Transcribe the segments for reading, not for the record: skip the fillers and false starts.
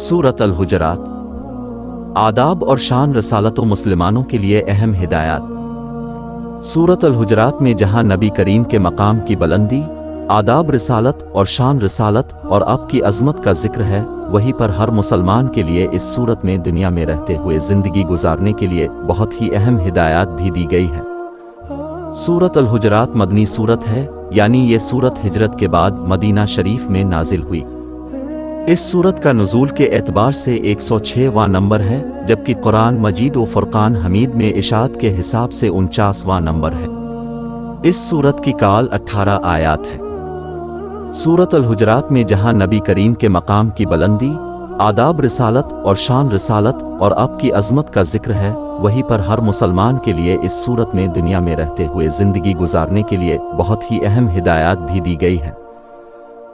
सूरत अल-हुजरात। आदाब और शान रसालत व मुसलमानों के लिए अहम हिदायत। सूरत अल-हुजरात में जहां नबी करीम के मकाम की बुलंदी, आदाब रिसालत और शान रिसालत और आपकी अज़मत का जिक्र है, वहीं पर हर मुसलमान के लिए इस सूरत में दुनिया में रहते हुए ज़िंदगी गुजारने के लिए बहुत ही अहम हिदायत भी दी गई है। सूरत अल-हुजरात मदनी सूरत है, यानी ये सूरत हिजरत के बाद मदीना शरीफ में नाजिल हुई। इस सूरत का नुज़ूल के एतबार से 106वां नंबर है, जबकि कुरान मजीद व फुरकान हमीद में इशात के हिसाब से 49वां नंबर है। इस सूरत की काल 18 आयात है। सूरत अल-हुजरात में जहां नबी करीम के मकाम की बुलंदी, आदाब रिसालत और शान रिसालत और आपकी अज़मत का जिक्र है, वहीं पर हर मुसलमान के लिए इस सूरत में दुनिया में रहते हुए ज़िंदगी गुजारने के लिए बहुत ही अहम हिदायत भी दी गई है।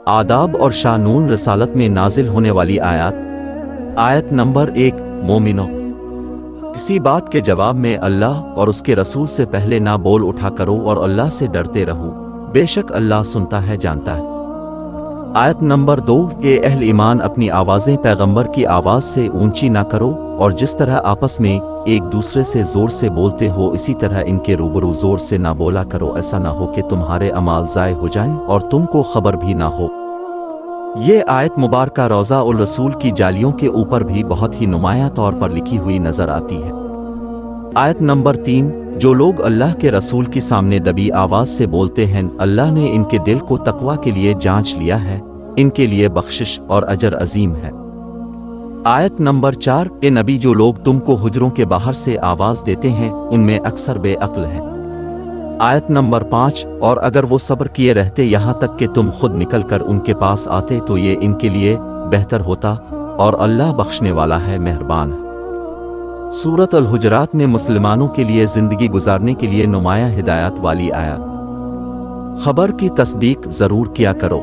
आदाब और शानून रिसालत में नाजिल होने वाली आयत नंबर 1। मोमिनो, किसी बात के जवाब में अल्लाह और उसके रसूल से पहले ना बोल उठा करो और अल्लाह से डरते रहो, बेशक अल्लाह सुनता है, जानता है। आयत नंबर 2। ये अहल ईमान अपनी आवाज़ें पैगंबर की आवाज़ से ऊंची ना करो, और जिस तरह आपस में एक दूसरे से ज़ोर से बोलते हो, इसी तरह इनके रूबरू ज़ोर से ना बोला करो, ऐसा ना हो कि तुम्हारे अमाल ज़ाय हो जाएं और तुमको खबर भी ना हो। ये आयत मुबारका रोज़ा उल रसूल की जालियों के ऊपर भी बहुत ही नुमायां तौर पर लिखी हुई नज़र आती है। आयत नंबर 3। जो लोग अल्लाह के रसूल के सामने दबी आवाज़ से बोलते हैं, अल्लाह ने इनके दिल को तकवा के लिए जांच लिया है, इनके लिए बख्शिश और अजर अजीम है। आयत नंबर 4। ए नबी, जो लोग तुमको हुजरों के बाहर से आवाज़ देते हैं, उनमें अक्सर बेअक्ल हैं। आयत नंबर 5। और अगर वो सब्र किए रहते यहाँ तक कि तुम खुद निकल कर उनके पास आते, तो ये इनके लिए बेहतर होता, और अल्लाह बख्शने वाला है, मेहरबान है। सूरत अल-हुजरात में मुसलमानों के लिए ज़िंदगी गुजारने के लिए नुमायां हिदायत वाली आयत। खबर की तस्दीक ज़रूर किया करो।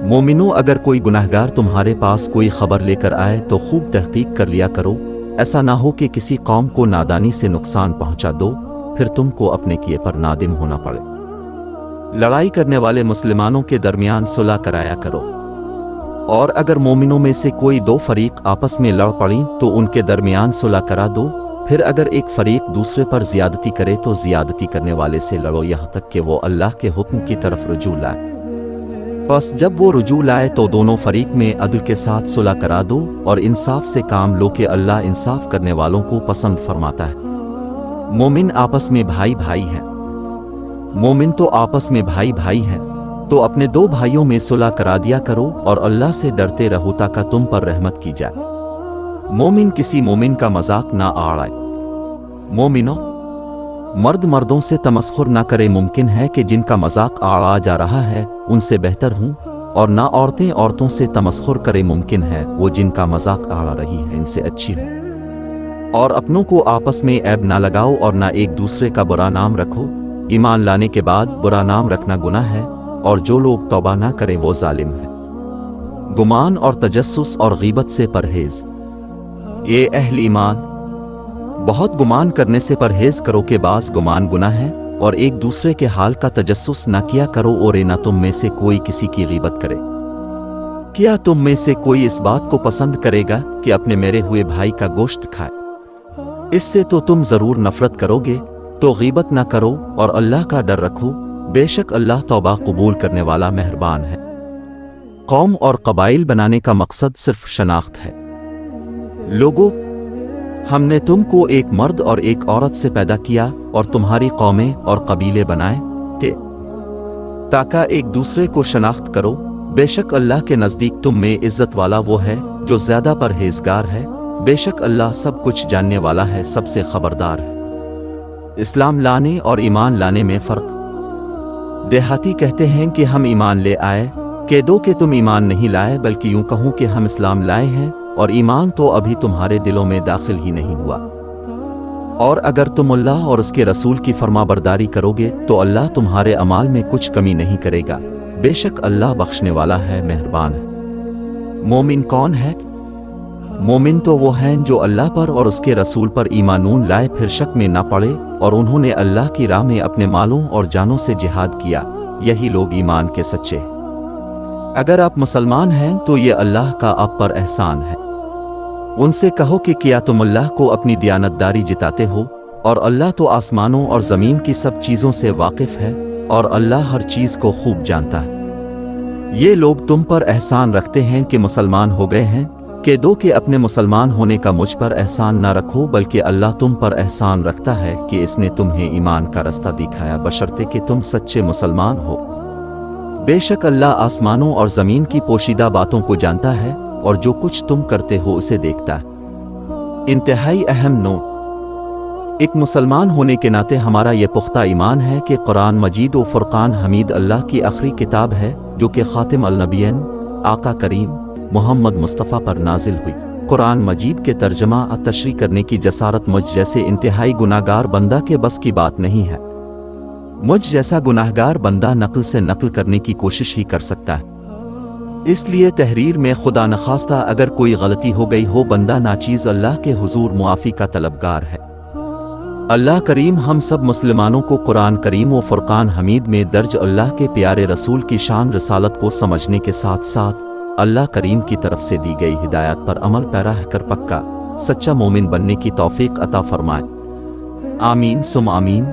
मोमिनो, अगर कोई गुनहगार तुम्हारे पास कोई खबर लेकर आए तो खूब तहकीक कर लिया करो, ऐसा ना हो कि किसी कौम को नादानी से नुकसान पहुंचा दो, फिर तुमको अपने किए पर नादिम होना पड़े। लड़ाई करने वाले मुसलमानों के दरमियान सुलह कराया करो, और अगर मोमिनों में से कोई दो फरीक आपस में लड़ पड़ी तो उनके दरमियान सुलह करा दो। फिर अगर एक फरीक दूसरे पर ज़ियादती करे तो ज़ियादती करने वाले से लड़ो, यहाँ तक कि वो अल्लाह के हुक्म की तरफ रुजू लाए। बस जब वो रुजू लाए तो दोनों फरीक में अदल के साथ सुलह करा दो, और इंसाफ से काम लो कि अल्लाह इंसाफ करने वालों को पसंद फरमाता है। मोमिन आपस में भाई भाई हैं। मोमिन तो आपस में भाई भाई हैं, तो अपने दो भाइयों में सुलह करा दिया करो, और अल्लाह से डरते रहो ताकि तुम पर रहमत की जाए। मोमिन किसी मोमिन का मजाक ना आड़ाए। मोमिनो, मर्द मर्दों से तमस्खुर ना करे। मुमकिन है कि जिनका मजाक आड़ा जा रहा है उनसे बेहतर हूँ, और ना औरतें औरतों से तमस्खुर करे। मुमकिन है वो जिनका मजाक आड़ा रही है इनसे अच्छी हो। और अपनों को आपस में ऐब ना लगाओ, और ना एक दूसरे का बुरा नाम रखो। ईमान लाने के बाद बुरा नाम रखना गुनाह है, और जो लोग तौबा ना करें वो जालिम है। गुमान और तजस्सुस और गीबत से परहेज। ये अहल ईमान, बहुत गुमान करने से परहेज करो कि बाज़ गुमान गुनाह है, और एक दूसरे के हाल का तजस्सुस ना किया करो, और ना तुम में से कोई किसी की गीबत करे। क्या तुम में से कोई इस बात को पसंद करेगा कि अपने मेरे हुए भाई का गोश्त खाए? इससे तो तुम जरूर नफरत करोगे। तो गीबत ना करो और अल्लाह का डर रखो, बेशक अल्लाह तौबा कबूल करने वाला मेहरबान है। कौम और कबाइल बनाने का मकसद सिर्फ शनाख्त है। लोगों, हमने तुमको एक मर्द और एक औरत से पैदा किया और तुम्हारी कौमें और कबीले बनाए थे ताकि एक दूसरे को शनाख्त करो। बेशक अल्लाह के नज़दीक तुम में इज्जत वाला वो है जो ज़्यादा परहेजगार है। बेशक अल्लाह सब कुछ जानने वाला है, सबसे खबरदार है। इस्लाम लाने और ईमान लाने में फ़र्क। देहाती कहते हैं कि हम ईमान ले आए, कह दो कि तुम ईमान नहीं लाए, बल्कि यूं कहूं कि हम इस्लाम लाए हैं और ईमान तो अभी तुम्हारे दिलों में दाखिल ही नहीं हुआ। और अगर तुम अल्लाह और उसके रसूल की फरमाबरदारी करोगे तो अल्लाह तुम्हारे अमाल में कुछ कमी नहीं करेगा। बेशक अल्लाह बख्शने वाला है, मेहरबान है। मोमिन कौन है? मोमिन तो वो हैं जो अल्लाह पर और उसके रसूल पर ईमानून लाए, फिर शक में ना पड़े, और उन्होंने अल्लाह की राह में अपने मालों और जानों से जिहाद किया। यही लोग ईमान के सच्चे। اگر آپ مسلمان ہیں تو یہ اللہ کا آپ پر احسان ہے۔ ان سے کہو کہ کیا تم اللہ کو اپنی دیانتداری جتاتے ہو، اور اللہ تو آسمانوں اور زمین کی سب چیزوں سے واقف ہے، اور اللہ ہر چیز کو خوب جانتا ہے۔ یہ لوگ تم پر احسان رکھتے ہیں کہ مسلمان ہو گئے ہیں، کہ دو کہ اپنے مسلمان ہونے کا مجھ پر احسان نہ رکھو، بلکہ اللہ تم پر احسان رکھتا ہے کہ اس نے تمہیں ایمان کا رستہ دکھایا بشرطے کہ تم سچے مسلمان ہو۔ بے شک اللہ آسمانوں اور زمین کی پوشیدہ باتوں کو جانتا ہے، اور جو کچھ تم کرتے ہو اسے دیکھتا ہے۔ انتہائی اہم نوٹ: ایک مسلمان ہونے کے ناطے ہمارا یہ پختہ ایمان ہے کہ قرآن مجید و فرقان حمید اللہ کی آخری کتاب ہے، جو کہ خاتم النبیین آقا کریم محمد مصطفیٰ پر نازل ہوئی۔ قرآن مجید کے ترجمہ اور تشریح کرنے کی جسارت مجھ جیسے انتہائی گناہگار بندہ کے بس کی بات نہیں ہے۔ مجھ جیسا گناہگار بندہ نقل سے نقل کرنے کی کوشش ہی کر سکتا ہے۔ اس لیے تحریر میں خدا نخواستہ اگر کوئی غلطی ہو گئی ہو، بندہ ناچیز اللہ کے حضور معافی کا طلبگار ہے۔ اللہ کریم ہم سب مسلمانوں کو قرآن کریم و فرقان حمید میں درج اللہ کے پیارے رسول کی شان رسالت کو سمجھنے کے ساتھ ساتھ اللہ کریم کی طرف سے دی گئی ہدایات پر عمل پیرا کر پکا سچا مومن بننے کی توفیق عطا فرمائے۔ آمین ثم آمین۔